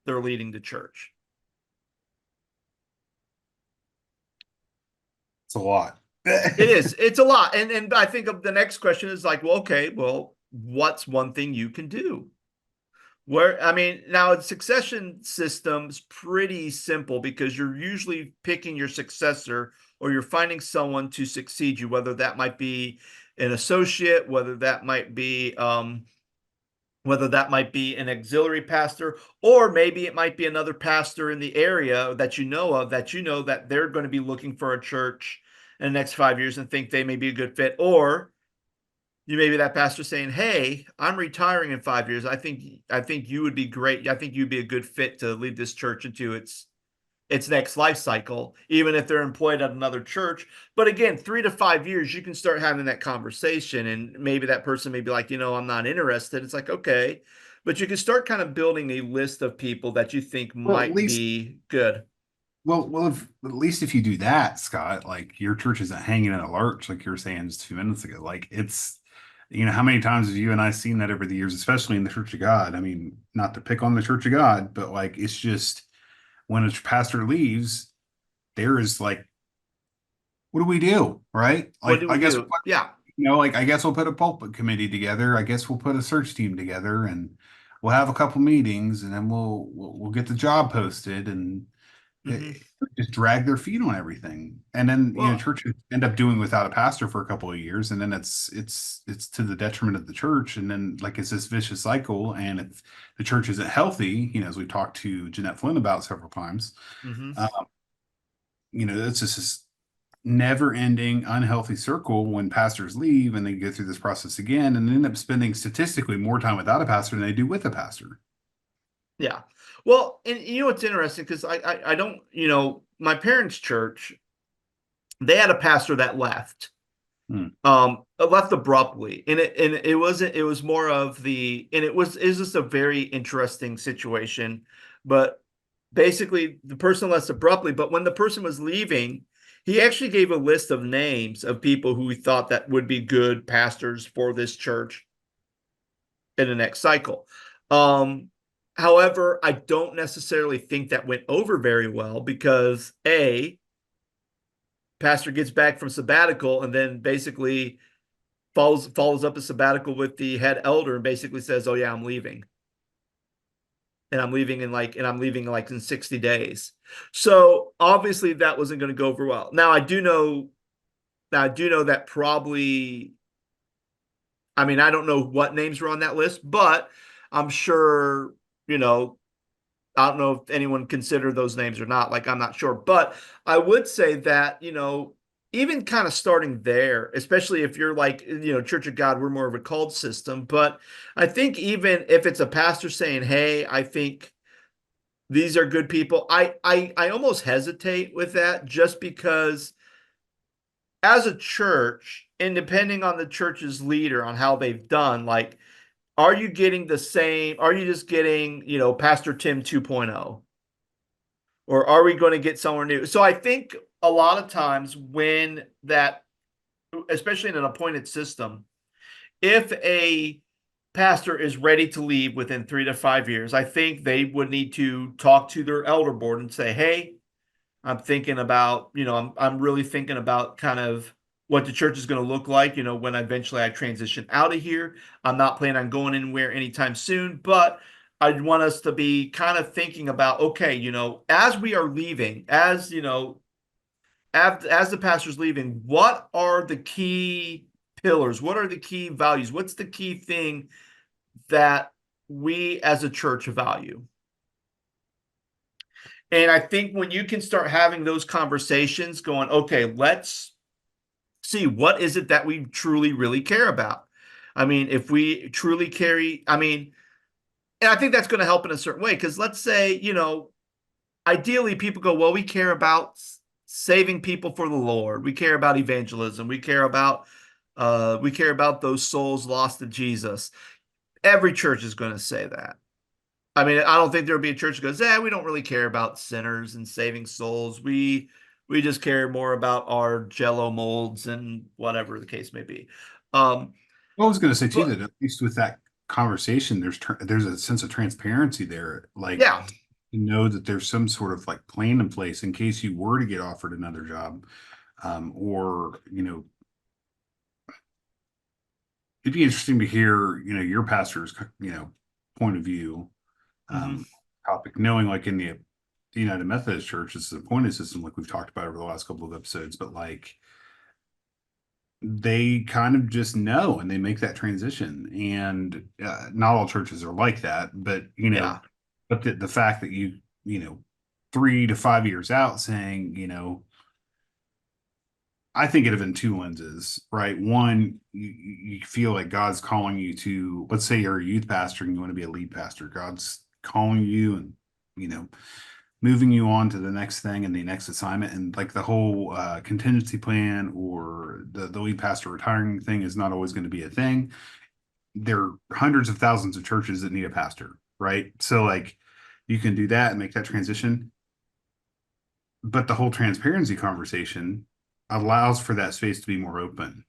Speaker 1: they're leading the church.
Speaker 2: It's a lot.
Speaker 1: It's a lot. And I think of the next question is like, well, okay, well, what's one thing you can do? Where, I mean, now the succession system's pretty simple, because you're usually picking your successor, or you're finding someone to succeed you, whether that might be an associate, whether that might be an auxiliary pastor, or maybe it might be another pastor in the area that you know of, that that they're going to be looking for a church in the next 5 years and think they may be a good fit. Or you may be that pastor saying, hey, I'm retiring in 5 years. I think you would be great. I think you'd be a good fit to lead this church into its next life cycle, even if they're employed at another church. But again, 3 to 5 years, you can start having that conversation, and maybe that person may be like, I'm not interested. It's like, okay, but you can start kind of building a list of people that you think
Speaker 2: Well, at
Speaker 1: might
Speaker 2: least,
Speaker 1: be good.
Speaker 2: at least if you do that, Scott, like your church isn't hanging in a lurch, like you were saying just a few minutes ago. Like it's, how many times have you and I seen that over the years, especially in the Church of God? I mean, not to pick on the Church of God, but like it's just when a pastor leaves, there is like, what do we do, right?
Speaker 1: What
Speaker 2: Like,
Speaker 1: do
Speaker 2: I
Speaker 1: we
Speaker 2: guess
Speaker 1: do? Yeah.
Speaker 2: like I guess we'll put a pulpit committee together. I guess we'll put a search team together, and we'll have a couple meetings, and then we'll get the job posted, and
Speaker 1: Hmm.
Speaker 2: just drag their feet on everything. And then
Speaker 1: Well,
Speaker 2: churches end up doing without a pastor for a couple of years, and then it's to the detriment of the church, and then like it's this vicious cycle. And if the church isn't healthy, as we talked to Jeanette Flynn about several times,
Speaker 1: hmm.
Speaker 2: uh, it's just this never ending unhealthy circle when pastors leave and they go through this process again and end up spending statistically more time without a pastor than they do with a pastor.
Speaker 1: Yeah. Well, and what's interesting, because I don't, my parents' church, they had a pastor that left,
Speaker 2: Hmm.
Speaker 1: left abruptly, and it wasn't, it was more of the, and it was just a very interesting situation. But basically the person left abruptly, but when the person was leaving, he actually gave a list of names of people who he thought that would be good pastors for this church in the next cycle. Um, However, I don't necessarily think that went over very well, because pastor gets back from sabbatical and then basically follows up a sabbatical with the head elder and basically says, "Oh yeah, I'm leaving." And I'm leaving like in 60 days. So obviously that wasn't going to go over well. Now I do know that probably, I mean, I don't know what names were on that list, but I'm sure, you know, I don't know if anyone considered those names or not. Like, I'm not sure. But I would say that, even kind of starting there, especially if you're like, Church of God, we're more of a cult system. But I think even if it's a pastor saying, hey, I think these are good people, I almost hesitate with that just because as a church, and depending on the church's leader on how they've done, like, are you getting the same? Are you just getting, Pastor Tim 2.0? Or are we going to get somewhere new? So I think a lot of times when that, especially in an appointed system, if a pastor is ready to leave within 3 to 5 years, I think they would need to talk to their elder board and say, hey, I'm thinking about, I'm really thinking about kind of what the church is going to look like, when eventually I transition out of here. I'm not planning on going anywhere anytime soon, but I want us to be kind of thinking about, okay, as we are leaving, as the pastor's leaving, what are the key pillars? What are the key values? What's the key thing that we as a church value? And I think when you can start having those conversations going, okay, let's see what is it that we truly, really care about. I mean, if we truly carry, I mean, and I think that's going to help in a certain way because let's say, ideally people go, well, we care about saving people for the Lord. We care about evangelism. We care about those souls lost to Jesus. Every church is going to say that. I mean, I don't think there'll be a church that goes, we don't really care about sinners and saving souls. We just care more about our Jello molds and whatever the case may be. Um,
Speaker 2: I was going to say too
Speaker 1: but
Speaker 2: that at least with that conversation, there's a sense of transparency there, like
Speaker 1: yeah,
Speaker 2: to know that there's some sort of like plan in place in case you were to get offered another job, or it'd be interesting to hear your pastor's point of view,
Speaker 1: hmm
Speaker 2: um, topic, knowing like in the United Methodist Church, it's a appointed system like we've talked about over the last couple of episodes, but like they kind of just know and they make that transition. And not all churches are like that, but
Speaker 1: yeah,
Speaker 2: but the fact that you know 3 to 5 years out saying I think it of in two lenses, right? One, you feel like God's calling you to, let's say you're a youth pastor and you want to be a lead pastor. God's calling you and, you know, moving you on to the next thing and the next assignment. And like the whole contingency plan or the lead pastor retiring thing is not always going to be a thing. There are hundreds of thousands of churches that need a pastor, right? So, like, you can do that and make that transition. But the whole transparency conversation allows for that space to be more open.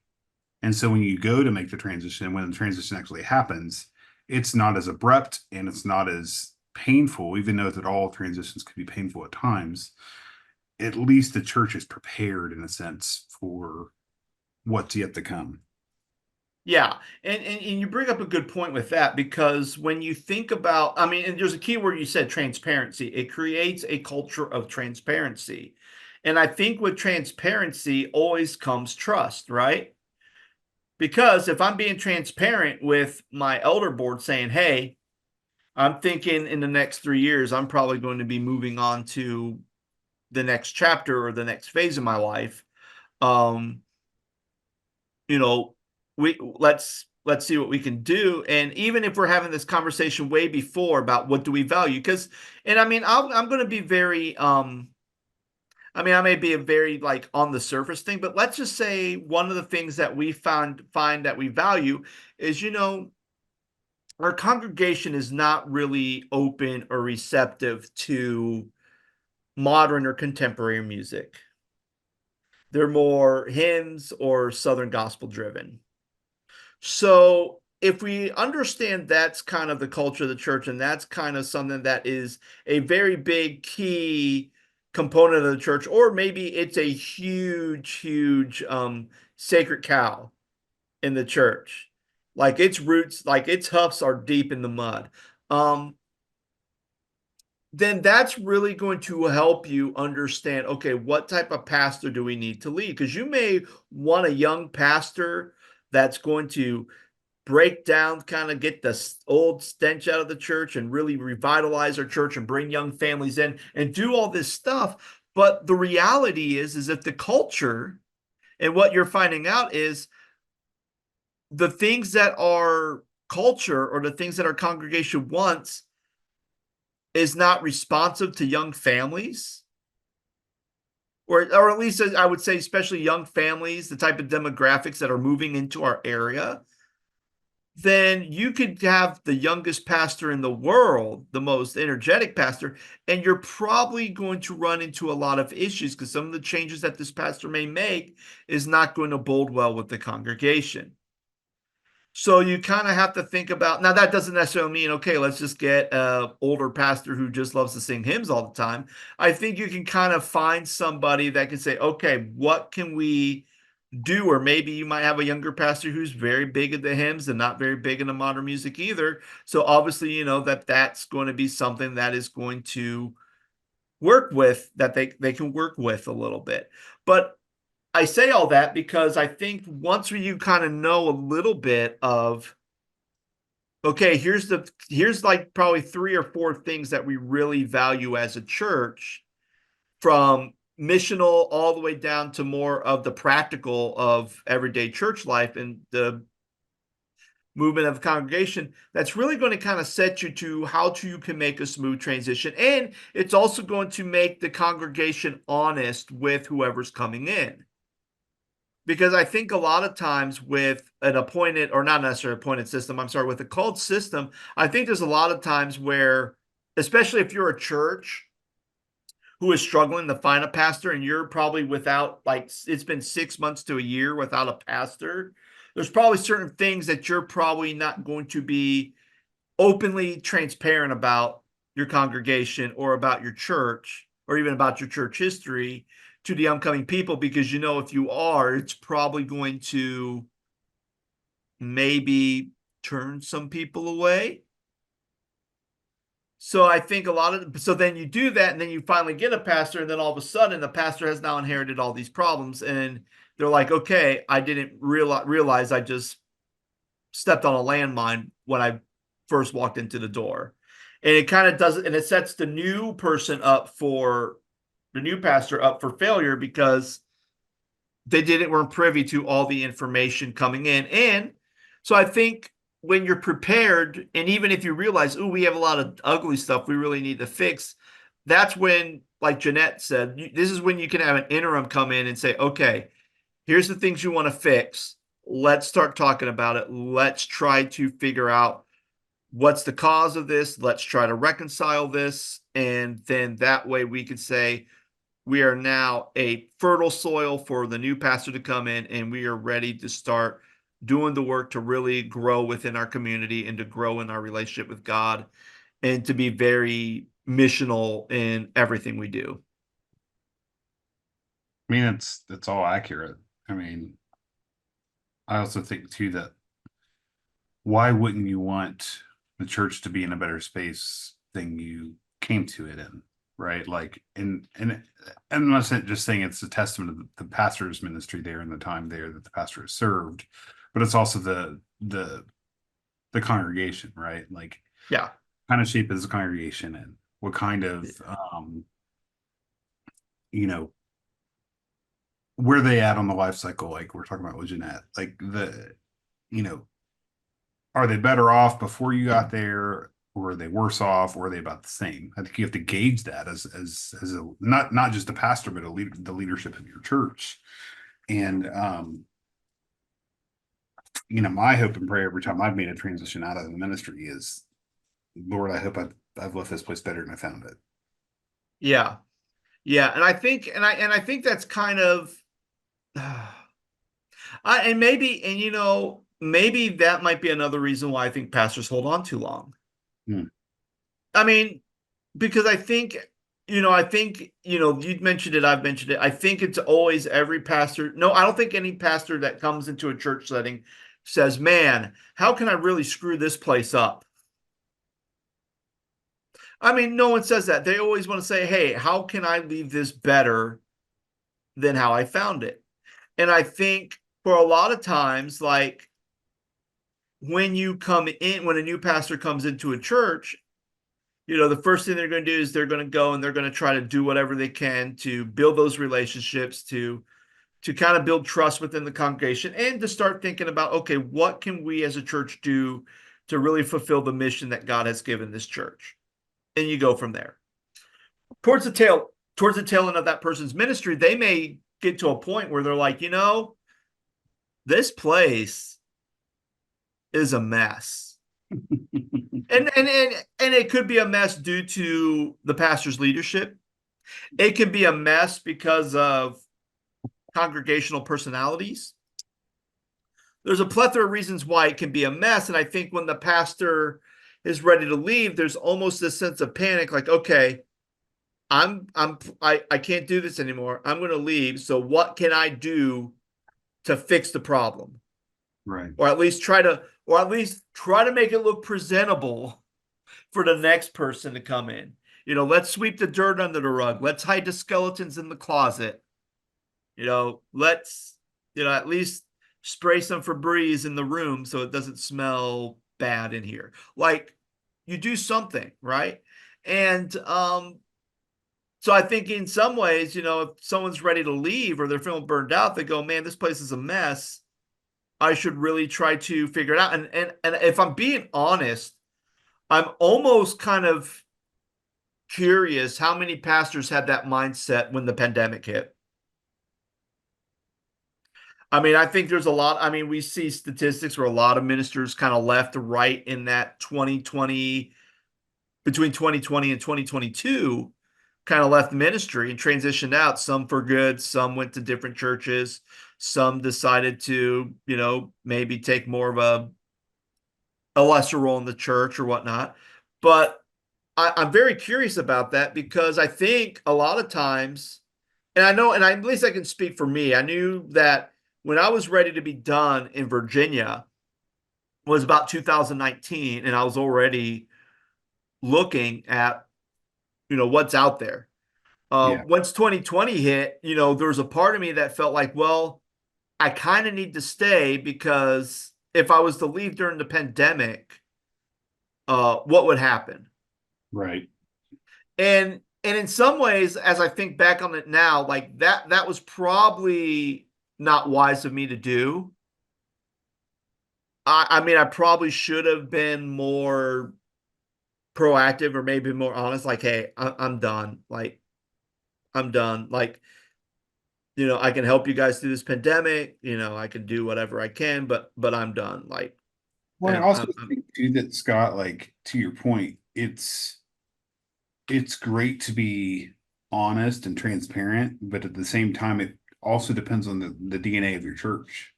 Speaker 2: And so when you go to make the transition, when the transition actually happens, it's not as abrupt and it's not as painful, even though that all transitions can be painful at times. At least the church is prepared in a sense for what's yet to come.
Speaker 1: yeah. And you bring up a good point with that because when you think about, I mean, and there's a key word you said, transparency. It creates a culture of transparency. And I think with transparency always comes trust, right? Because if I'm being transparent with my elder board saying, hey, I'm thinking in the next 3 years, I'm probably going to be moving on to the next chapter or the next phase of my life. Um, you know, let's see what we can do. And even if we're having this conversation way before about what do we value, because and I mean, I'm going to be very I mean, I may be a very like on the surface thing, but let's just say one of the things that we find that we value is, our congregation is not really open or receptive to modern or contemporary music. They're more hymns or Southern gospel driven. So if we understand that's kind of the culture of the church, and that's kind of something that is a very big key component of the church, or maybe it's a huge sacred cow in the church. Like its roots, like its hoofs are deep in the mud. Um, then that's really going to help you understand, okay, what type of pastor do we need to lead? Because you may want a young pastor that's going to break down, kind of get the old stench out of the church and really revitalize our church and bring young families in and do all this stuff. But the reality is if the culture and what you're finding out is the things that our culture or the things that our congregation wants is not responsive to young families, or at least I would say, especially young families, the type of demographics that are moving into our area, then you could have the youngest pastor in the world, the most energetic pastor, and you're probably going to run into a lot of issues because some of the changes that this pastor may make is not going to bode well with the congregation. So you kind of have to think about, now that doesn't necessarily mean, okay, let's just get a older pastor who just loves to sing hymns all the time. I think you can kind of find somebody that can say, okay, what can we do? Or maybe you might have a younger pastor who's very big into hymns and not very big into modern music either. So obviously, that's going to be something that is going to work with, that they can work with a little bit. But I say all that because I think once you kind of know a little bit of, okay, here's like probably 3 or 4 things that we really value as a church, from missional all the way down to more of the practical of everyday church life and the movement of the congregation. That's really going to kind of set you to how you can make a smooth transition. And it's also going to make the congregation honest with whoever's coming in. Because I think a lot of times with an appointed, or not necessarily appointed system, I'm sorry, with a called system, I think there's a lot of times where, especially if you're a church who is struggling to find a pastor and you're probably without, like, it's been 6 months to a year without a pastor, there's probably certain things that you're probably not going to be openly transparent about your congregation or about your church or even about your church history to the upcoming people, because if you are, it's probably going to maybe turn some people away. So I think so then you do that and then you finally get a pastor, and then all of a sudden the pastor has now inherited all these problems, and they're like, okay, I didn't realize I just stepped on a landmine when I first walked into the door. And it kind of does, and it sets the new pastor up for failure because they weren't privy to all the information coming in. And so I think when you're prepared, and even if you realize, oh, we have a lot of ugly stuff we really need to fix, that's when, like Jeanette said, this is when you can have an interim come in and say, okay, here's the things you want to fix. Let's start talking about it. Let's try to figure out what's the cause of this. Let's try to reconcile this. And then that way we could say, we are now a fertile soil for the new pastor to come in, and we are ready to start doing the work to really grow within our community and to grow in our relationship with God and to be very missional in everything we do.
Speaker 2: I mean, it's all accurate. I mean, I also think too that why wouldn't you want the church to be in a better space than you came to it in, right? Like, and I'm not just saying it's a testament of the pastor's ministry there and the time there that the pastor has served, but it's also the congregation, right? Like,
Speaker 1: Yeah.
Speaker 2: kind of shape is the congregation in? What kind of you know, where they at on the life cycle? Like we're talking about with Jeanette, like you know, are they better off before you got there, or are they worse off, or are they about the same? I think you have to gauge that as a not just a pastor, but the leadership of your church. And my hope and prayer every time I've made a transition out of the ministry is, Lord, I hope I've left this place better than I found it.
Speaker 1: Yeah. Yeah. And I think, and I think that's kind of, and maybe that might be another reason why I think pastors hold on too long.
Speaker 2: Hmm.
Speaker 1: I mean, because you mentioned it, I've mentioned it. I think it's always every pastor. No, I don't think any pastor that comes into a church setting says, man, how can I really screw this place up? I mean, no one says that. They always want to say, hey, how can I leave this better than how I found it? And I think for a lot of times, like, when a new pastor comes into a church, the first thing they're going to do is they're going to go and they're going to try to do whatever they can to build those relationships, to kind of build trust within the congregation, and to start thinking about, okay, what can we as a church do to really fulfill the mission that God has given this church? And you go from there. Towards the tail end of that person's ministry, they may get to a point where they're like, this place is a mess. And it could be a mess due to the pastor's leadership. It could be a mess because of congregational personalities. There's a plethora of reasons why it can be a mess. And I think when the pastor is ready to leave, there's almost this sense of panic, like, okay, I can't do this anymore. I'm going to leave. So what can I do to fix the problem?
Speaker 2: Right.
Speaker 1: Or at least try to make it look presentable for the next person to come in. Let's sweep the dirt under the rug. Let's hide the skeletons in the closet. Let's, at least spray some Febreze in the room so it doesn't smell bad in here. Like, you do something, right? And so I think in some ways, if someone's ready to leave or they're feeling burned out, they go, man, this place is a mess. I should really try to figure it out. And if I'm being honest, I'm almost kind of curious how many pastors had that mindset when the pandemic hit. I mean, I think there's a lot. I mean, we see statistics where a lot of ministers kind of left to right in that 2020, between 2020 and 2022, kind of left ministry and transitioned out, some for good, some went to different churches, some decided to, maybe take more of a lesser role in the church or whatnot. But I'm very curious about that, because I think a lot of times, and I know, and at least I can speak for me, I knew that when I was ready to be done in Virginia was about 2019, and I was already looking at, what's out there.
Speaker 2: Yeah.
Speaker 1: Once 2020 hit, there was a part of me that felt like, well, I kind of need to stay, because if I was to leave during the pandemic, what would happen?
Speaker 2: Right.
Speaker 1: And in some ways, as I think back on it now, like that was probably not wise of me to do. I mean, I probably should have been more proactive, or maybe more honest, like, hey, I'm done. Like, I'm done. Like, I can help you guys through this pandemic. I can do whatever I can, but I'm done. Like,
Speaker 2: Well, I
Speaker 1: and
Speaker 2: also think too that, Scott, like, to your point, it's great to be honest and transparent, but at the same time, it also depends on the DNA of your church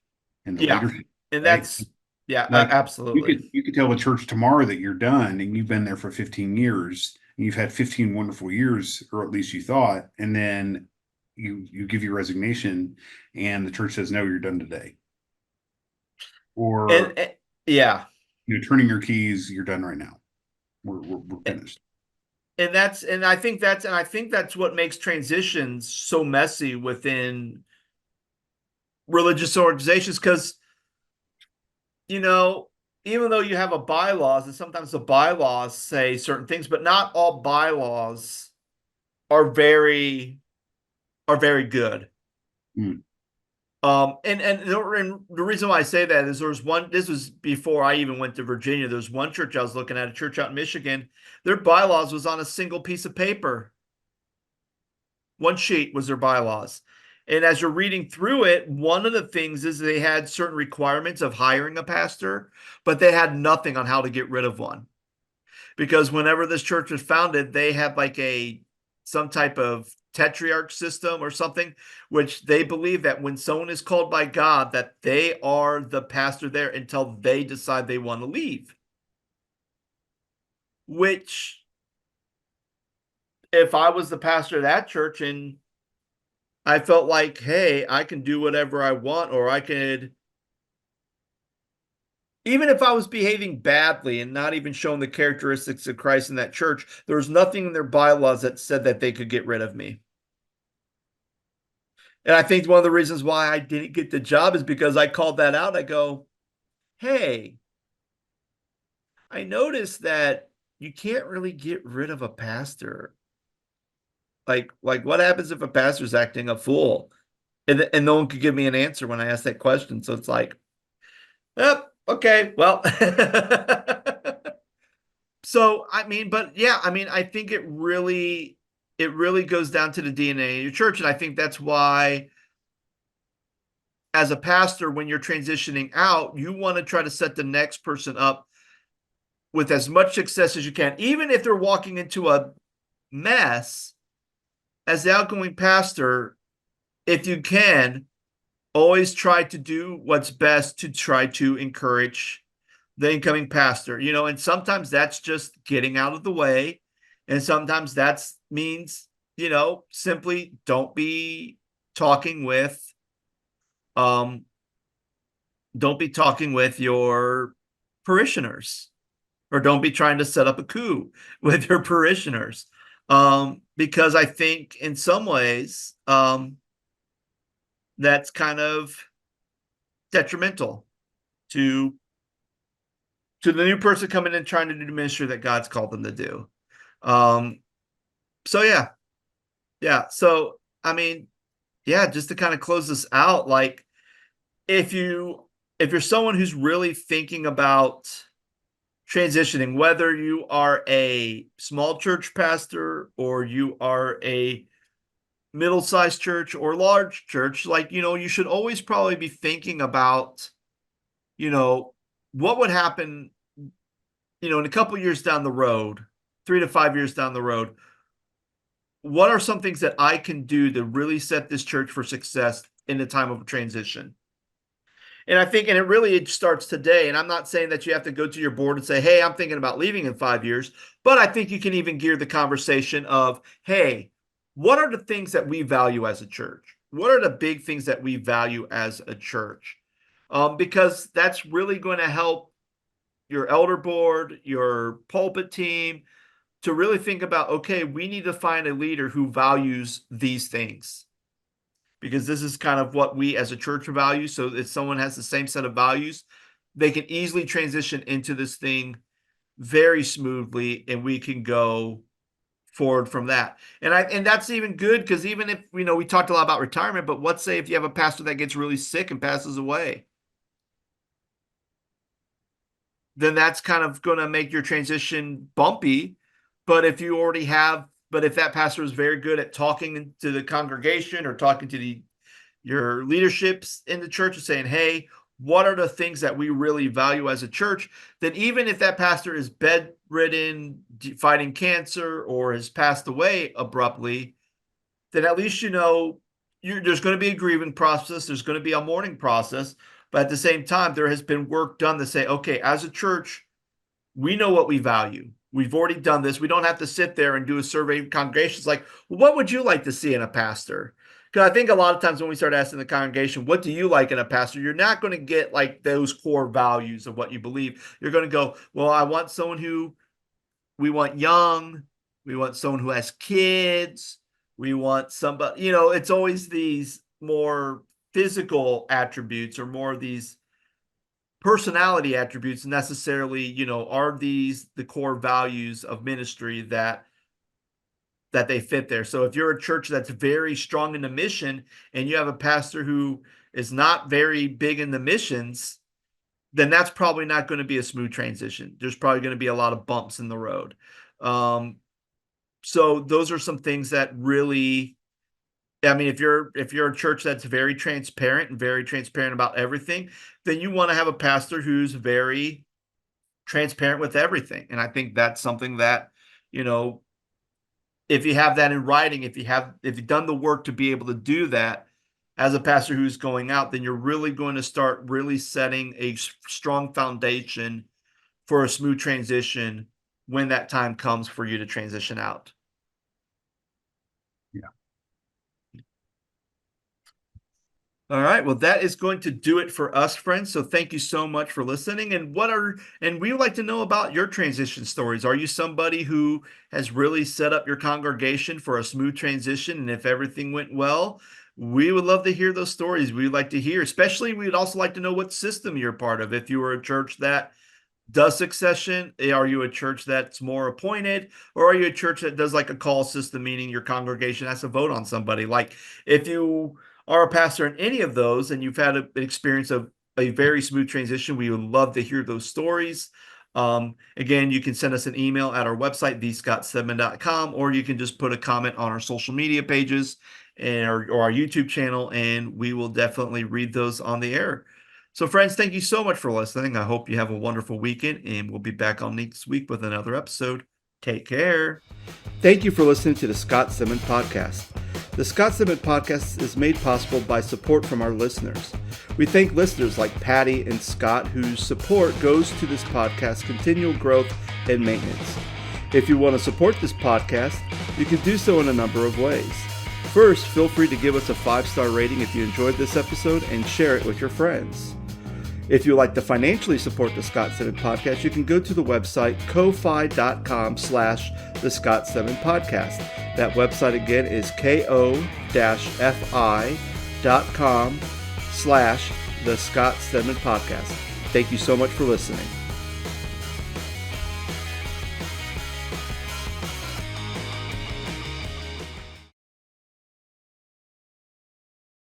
Speaker 2: and the
Speaker 1: yeah,
Speaker 2: leadership,
Speaker 1: and
Speaker 2: right?
Speaker 1: that's, yeah,
Speaker 2: Like, you
Speaker 1: absolutely.
Speaker 2: could you could tell the church tomorrow that you're done and you've been there for 15 years and you've had 15 wonderful years, or at least you thought, and then you give your resignation and the church says, no, you're done today. Or,
Speaker 1: And yeah,
Speaker 2: turning your keys, you're done right now. We're finished.
Speaker 1: and I think that's what makes transitions so messy within religious organizations, because you know even though you have a bylaws, and sometimes the bylaws say certain things, but not all bylaws are very good.
Speaker 2: Mm.
Speaker 1: And the reason why I say that is, this was before I even went to Virginia. There's one church I was looking at, a church out in Michigan. Their bylaws was on a single piece of paper. One sheet was their bylaws. And as you're reading through it, one of the things is they had certain requirements of hiring a pastor, but they had nothing on how to get rid of one. Because whenever this church was founded, they had like some type of tetrarch system or something, which they believe that when someone is called by God, that they are the pastor there until they decide they want to leave. Which, if I was the pastor of that church and I felt like, hey, I can do whatever I want, or I could, even if I was behaving badly and not even showing the characteristics of Christ in that church, there was nothing in their bylaws that said that they could get rid of me. And I think one of the reasons why I didn't get the job is because I called that out. I go, hey, I noticed that you can't really get rid of a pastor. Like what happens if a pastor's acting a fool? And no one could give me an answer when I asked that question. So it's like, yep, okay, well. So I mean, but yeah, I mean, I think it really goes down to the DNA of your church. And I think that's why, as a pastor, when you're transitioning out, you want to try to set the next person up with as much success as you can, even if they're walking into a mess. As the outgoing pastor, if you can, always try to do what's best to try to encourage the incoming pastor, and sometimes that's just getting out of the way. And sometimes that's means, simply talking with, um, don't be talking with your parishioners, or don't be trying to set up a coup with your parishioners. Because I think in some ways, that's kind of detrimental to the new person coming in trying to do the ministry that God's called them to do. Um, so yeah, yeah. So I mean, yeah, just to kind of close this out, like if you if you're someone who's really thinking about transitioning, whether you are a small church pastor or you are a middle-sized church or large church, like you should always probably be thinking about, you know, what would happen, in a couple years down the road, 3 to 5 years down the road. What are some things that I can do to really set this church for success in the time of transition? And I think, and it starts today. And I'm not saying that you have to go to your board and say, hey, I'm thinking about leaving in 5 years, but I think you can even gear the conversation of, hey, what are the things that we value as a church? What are the big things that we value as a church? Because that's really going to help your elder board, your pulpit team, to really think about, okay, we need to find a leader who values these things, because this is kind of what we as a church value. So if someone has the same set of values, they can easily transition into this thing very smoothly, and we can go forward from that. And that's even good, because even if we talked a lot about retirement, but let's say if you have a pastor that gets really sick and passes away, then that's kind of going to make your transition bumpy. But if that pastor is very good at talking to the congregation or talking to your leaderships in the church and saying, hey, what are the things that we really value as a church? Then even if that pastor is bedridden, fighting cancer, or has passed away abruptly, then at least there's going to be a grieving process. There's going to be a mourning process. But at the same time, there has been work done to say, okay, as a church, we know what we value. We've already done this. We don't have to sit there and do a survey of congregations like, well, what would you like to see in a pastor? Because I think a lot of times when we start asking the congregation, what do you like in a pastor? You're not going to get like those core values of what you believe. You're going to go, well, I want someone who we want young. We want someone who has kids. We want somebody, it's always these more physical attributes, or more of these personality attributes necessarily, are these the core values of ministry that they fit there. So if you're a church that's very strong in the mission and you have a pastor who is not very big in the missions, then that's probably not going to be a smooth transition. There's probably going to be a lot of bumps in the road. So those are some things that really, I mean, if you're a church that's very transparent about everything, then you want to have a pastor who's very transparent with everything. And I think that's something that, you know, if you have that in writing, if you've done the work to be able to do that as a pastor who's going out, then you're really going to start really setting a strong foundation for a smooth transition when that time comes for you to transition out.
Speaker 2: Yeah.
Speaker 1: All right. Well, that is going to do it for us, friends. So thank you so much for listening. And we would like to know about your transition stories. Are you somebody who has really set up your congregation for a smooth transition? And if everything went well, we would love to hear those stories. We'd like to hear, especially we'd also like to know what system you're part of. If you were a church that does succession? Are you a church that's more appointed, or are you a church that does like a call system, meaning your congregation has to vote on somebody? Like, if you are a pastor in any of those and you've had an experience of a very smooth transition, we would love to hear those stories. Again, you can send us an email at our website, thescottstedman.com, or you can just put a comment on our social media pages or our YouTube channel, and we will definitely read those on the air. So, friends, thank you so much for listening. I hope you have a wonderful weekend, and we'll be back on next week with another episode. Take care. Thank you for listening to the Scott Stedman Podcast. The Scott Stedman Podcast is made possible by support from our listeners. We thank listeners like Patty and Scott, whose support goes to this podcast's continual growth and maintenance. If you want to support this podcast, you can do so in a number of ways. First, feel free to give us a 5-star rating if you enjoyed this episode and share it with your friends. If you'd like to financially support the Scott Stedman Podcast, you can go to the website ko-fi.com/the Scott Stedman Podcast. That website again is ko-fi.com/the Scott Stedman Podcast. Thank you so much for listening.